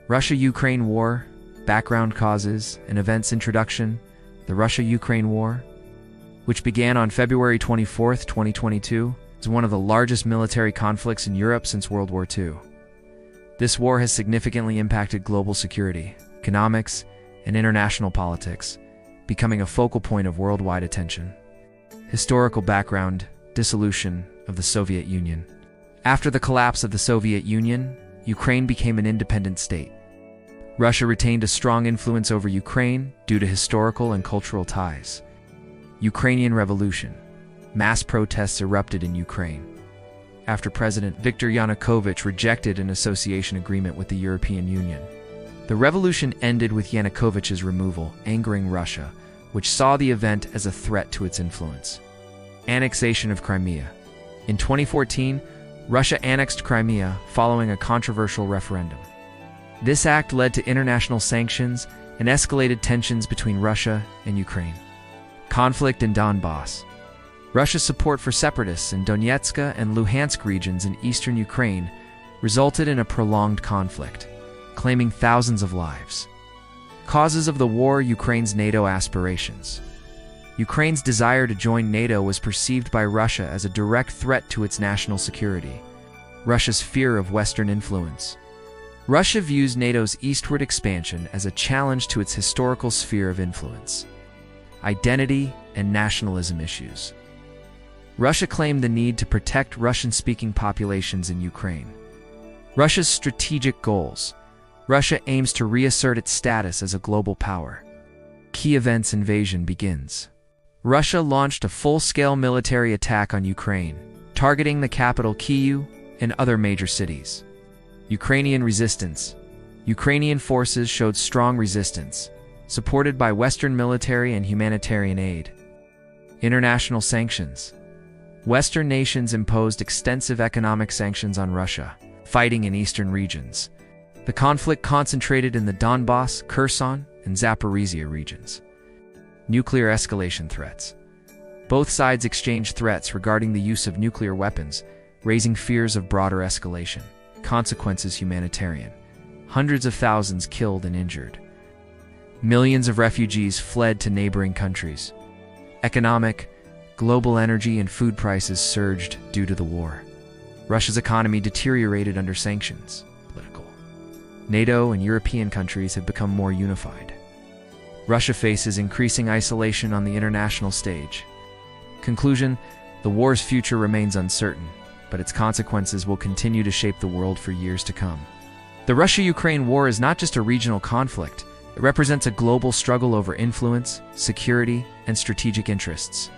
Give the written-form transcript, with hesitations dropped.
Russia-Ukraine War, background causes and events. Introduction. The Russia-Ukraine War, which began on February 24, 2022, is one of the largest military conflicts in Europe since World War II. This war has significantly impacted global security, economics, and international politics, becoming a focal point of worldwide attention. Historical background. Dissolution of the Soviet Union. After the collapse of the Soviet Union, Ukraine became an independent state. Russia retained a strong influence over Ukraine due to historical and cultural ties. Ukrainian Revolution. Mass protests erupted in Ukraine after President Viktor Yanukovych rejected an association agreement with the European Union. The revolution ended with Yanukovych's removal, angering Russia, which saw the event as a threat to its influence. Annexation of Crimea. In 2014, Russia annexed Crimea following a controversial referendum. This act led to international sanctions and escalated tensions between Russia and Ukraine. Conflict in Donbass. Russia's support for separatists in Donetsk and Luhansk regions in eastern Ukraine resulted in a prolonged conflict, claiming thousands of lives. Causes of the war. Ukraine's NATO aspirations. Ukraine's desire to join NATO was perceived by Russia as a direct threat to its national security. Russia's fear of Western influence. Russia views NATO's eastward expansion as a challenge to its historical sphere of influence. Identity and nationalism issues. Russia claimed the need to protect Russian-speaking populations in Ukraine. Russia's strategic goals. Russia aims to reassert its status as a global power. Key events. Invasion begins. Russia launched a full-scale military attack on Ukraine, targeting the capital Kyiv and other major cities. Ukrainian resistance. Ukrainian forces showed strong resistance, supported by Western military and humanitarian aid. International sanctions. Western nations imposed extensive economic sanctions on Russia, fighting in eastern regions. The conflict concentrated in the Donbass, Kherson, and Zaporizhia regions. Nuclear escalation threats. Both sides exchanged threats regarding the use of nuclear weapons, raising fears of broader escalation. Consequences. Humanitarian. Hundreds of thousands killed and injured. Millions of refugees fled to neighboring countries. Economic. Global energy and food prices surged due to the war. Russia's economy deteriorated under sanctions. Political. NATO and European countries have become more unified. Russia faces increasing isolation on the international stage. Conclusion. The war's future remains uncertain, but its consequences will continue to shape the world for years to come. The Russia-Ukraine war is not just a regional conflict. It represents a global struggle over influence, security, and strategic interests.